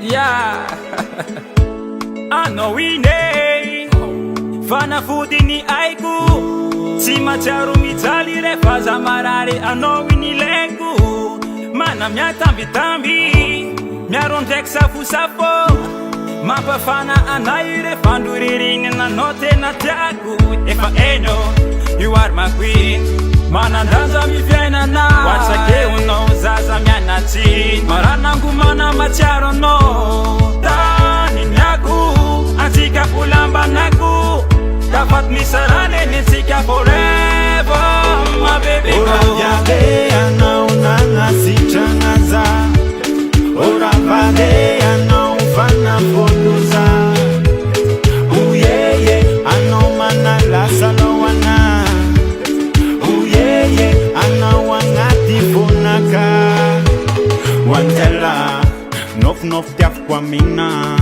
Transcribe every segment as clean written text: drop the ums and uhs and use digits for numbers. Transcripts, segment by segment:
Yeah. Anao ine fanafody ny aiko tsy matsiaro mijaly rehefa za marary anao iny ilaiko mana miatambitamby miaro ndraiky safosafo mampafana anay rehefa andro ririny nanao tena tiako efa eno io ary maqueen manandanja mifiainana watsakeonao zaza mianatsiny maranangomana matsiaro anao tany miako antsika olambanako dapat misarane nitsika forever my baby Orayade anao nanasitrana za Oravade anao fanafoloza Uyeye anao manalasa loana Uyeye anao agnaty vonaka Wantela nof tiafiko amina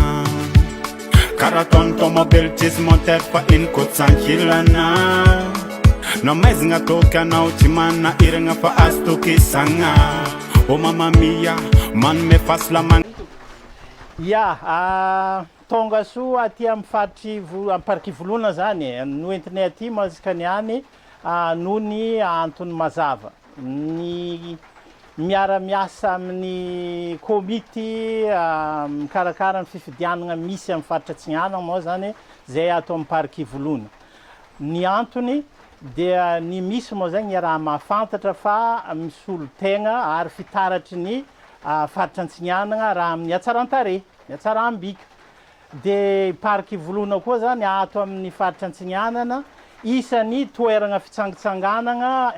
Karaha ataon'ny tomobily tsisy moteur fa iny kotsankilana No maizina toky anao tsy manana iragna fa azo tokisagna O mamma mia manome fahasalamagna tonga soa aty amin'ny faritry parky volona zany noentinay aty mazaka niany noho ny antony mazava ny miara-miasa amin'ny komity mikarakara ny fifidianana misy amin'ny faritra Tsignagnana moa zany zay atao amin'ny parky volona ny antony dia ny misy moa zany raha mahafantatra fa misolo tegna ary fitaratry ny faritra Tsignagnana raha amin'ny hatsaran-tarehy ny hatsaram-bika de parky volona koa zany ato amin'ny faritra Tsignagnana isan'ny toerana fitsangitsanganana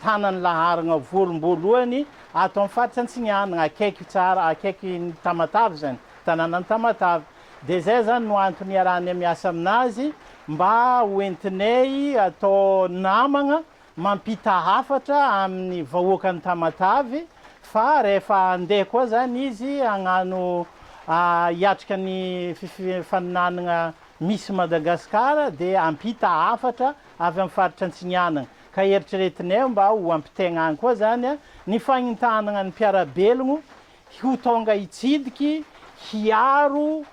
tanany laharana voalohany ato amin'ny faritra Tsignagnana akaiky tsara akaiky ny Tamatavy zany tanànan'ny Tamatavy de zay zany no antony iarahany miasa aminazy mba hoentinay atao namagna mampita hafatra amin'ny vahoakan'ny Tamatavy fa rehefa andeha koa zany izy agnano hiatrika ny fifaninanana misy Madagasikara de ampita hafatra avy amin'ny faritra Tsignagnana ka eritreretinay mba ho ampitaigna any koa zany ny fagnentanana ny mpiarabelogno ho tonga hitsidiky hiaro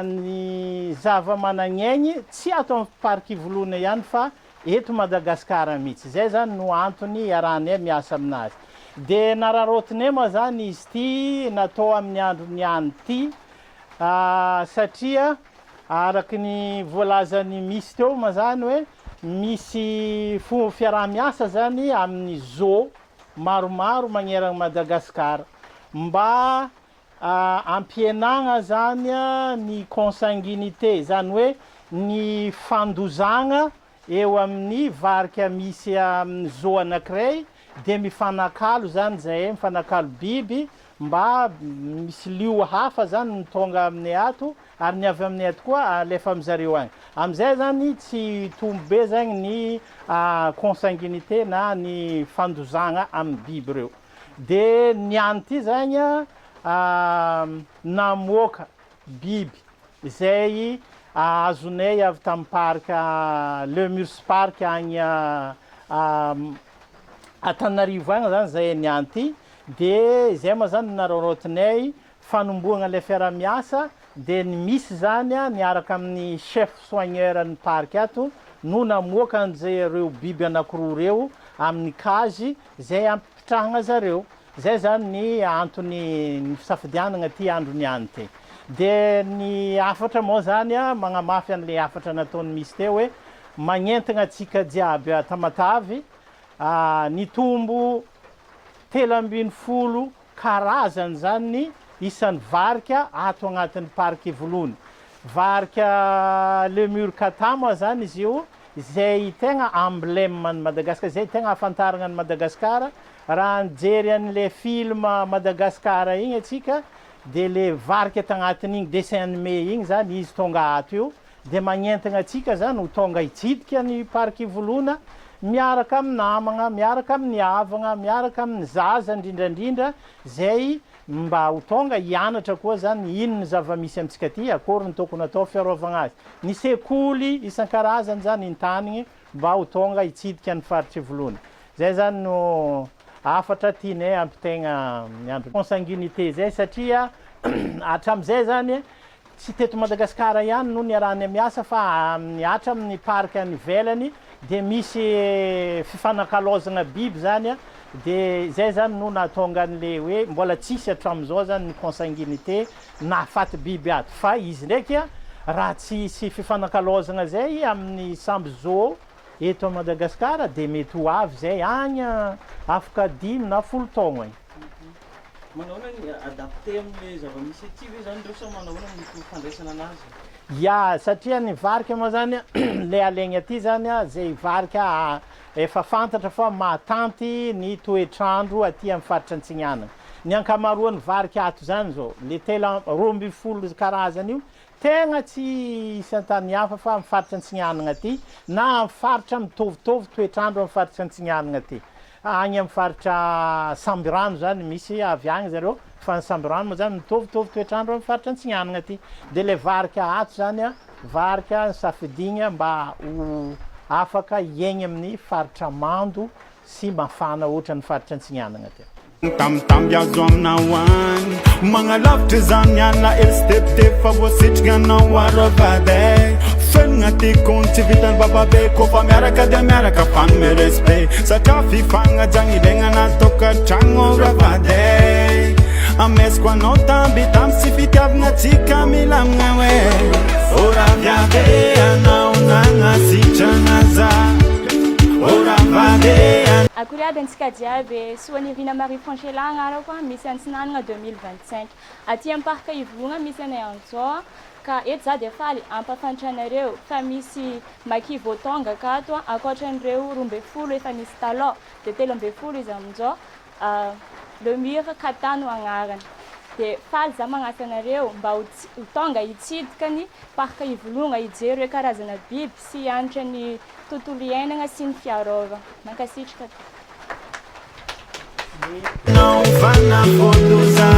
ny zava-managnaigny tsy ato amin'ny parky volona ihany fa eto Madagasikara mihitsy zay zany no antony iarahanay miasa aminazy de nararotinay moa zany izy ty natao amin'ny andro niany ty satria araky ny voalazany misy teo ma zany hoe misy fiaraha-miasa zany amin'ny zoo maromaro magnerana Madagasikara mba ampienagna zany ny consanguinité zany hoe ny fandozagna eo amin'ny varika misy amin'ny zoo anankiray de mifanakalo zany zay mifanakalo biby mba misy lio hafa zany mitonga aminay ato ary ny avy aminay ato koa alefa amizareo agny amizay zany tsy tombo be zany ny consanguinité na ny fandozagna amin'ny biby reo de niany ty zany namoaka biby zay azonay avy tamin'ny parka Lemurs Park agny Antananarivo agny zany zay niany ty de zay moa zany narorotinay fanomboagna le fiara-miasa de ny misy zany niaraka amin'ny chef soigneur ny parky ato no namoaka an'izay reo biby anankiroa reo amin'ny cage zay ampitrahagna zareo zay zany ny antony ny fisafidianana ty andro niany ty de ny afatra moa zany magnamafy an'le afatra nataony misy teo hoe magnentana atsika jiaby Tamatavy ny tombo 310 karazany zany ny isan'ny varika ato agnatin'ny parky volona varika Lemur Kata moa zany izy io zay tegna emblème ny Madagasikara zay tegna ahafantarana ny Madagasikara raha nijery an'le film Madagasikara igny atsika de le varika tagnatin'igny dessin animé igny zany izy tonga ato io de magnentana atsika zany ho tonga hitsidika ny parky volona miaraka amin'ny namagna miaraka amin'ny havagna miaraka amin'ny zaza indrindrandrindra zay mba ho tonga hianatra koa zany ino ny zava-misy amintsika ty akory ny tokony atao fiarovagna azy ny sekoly isan-karazany zany intanigny mba ho tonga hitsidika ny faritry volona zay zany no afatra tianay ampitaigna miandro consanguinité zay satria hatram'izay zany tsy teto Madagasikara ihany no niarahany miasa fa miatra amin'ny parc any ivelany de misy fifanakalozana biby zany de zay zany no nahatonga an'le hoe mbola tsisy hatram'izao zany ny consanguinité nahafaty biby ato fa izy ndraiky raha tsisy fifanakalozana zay amin'ny samby zoo eto Madagasikara de mety ho avy zay agny afaka 10 na 10 taogno igny. Manao ny adapté amin'ny zava-misy aty hoe zany ndreo sa manao ny fandraisana anazy? Ya satria ny varika moa zany le alaigny aty zany zay varika efa fantatra fa mahatanty ny toetrandro aty amin'ny faritra Antsignana. Ny ankamaroan'ny varika ato zany zao le tela 12 karazany io tegna tsy isy antany hafa fa amin'ny faritra Antsignana aty na amin'ny faritra mitovitovy toetrandro amin'ny faritra Antsignana aty. Agny amin'ny faritra Sambirano zany misy avy agny zareo fa ny Sambirano moa zany mitovitovy toetrandro amin'ny faritra Antsignana aty. De le varika ato zany varika safidigna mba ho afaka iaigny amin'ny faritra mando sy mafana ohatran'ny faritra Antsignana aty. Tamtamby azo aminahoany magnalavitra zany ana elstepte fa voasitrika anao arovade fenina ty kony tsy vitany bababe kofa miaraka de miaraka fanome respect satria fifagnajangy ilaigna natokatragno ravade amesiko anao tamby tamy sy fitiavagnatsika milamigna hoe oraviave anao nagnasitrana za oravade Akuriadantsika jiaby Soanirina Marie Franchela agnarako misy Antsinanana 2025 aty amin'ny parc Ivonga misy anay anjao ka eto za de faly ampafantanareo fa misy maki voatonga akato ankoatran'ireo 12 efa misy talon de 13 izy aminjao le mur katano agnarany de faly za magnasa anareo mba ho tonga hitsidika ny parc Ivonga hijery hoe karazana biby sy anatra ny tontolo iainana sy ny fiarova mankasitraka não fana fotoza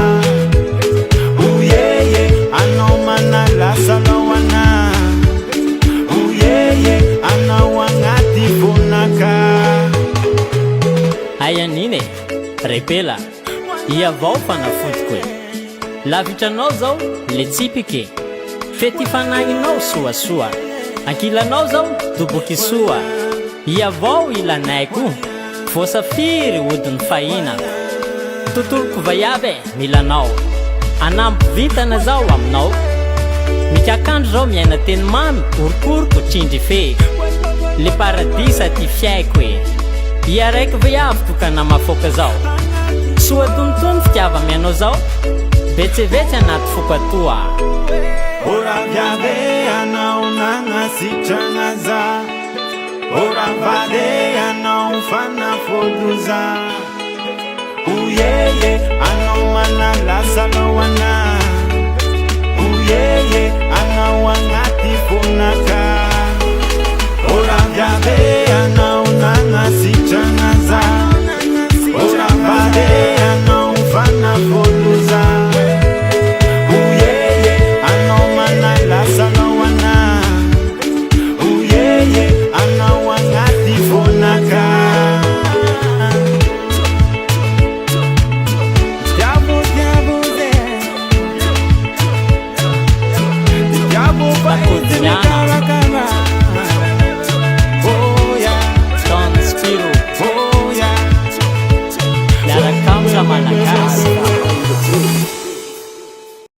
uyeye anomana la salawana uyeye anawangati fonaka ayanine repela iavao fanafotiko lavitranao zao le tsipike fety fanagninao soasoa ankilanao zao doboky soa iavao ilanaiko voasafiry odiny fahina tontoloko vaiabe milanao anampy vitana zao aminao mikakandro zao miaina teny mamy orokoroko trindry fe le paradisa ty fiaiko e iaraiky vaiavy tokana mafoka zao soa tonotono fitiava mianao zao vetsevetsy anaty foko atoa oraviave anao nagnasitrana za oravade anao fanafodoza uyeye anao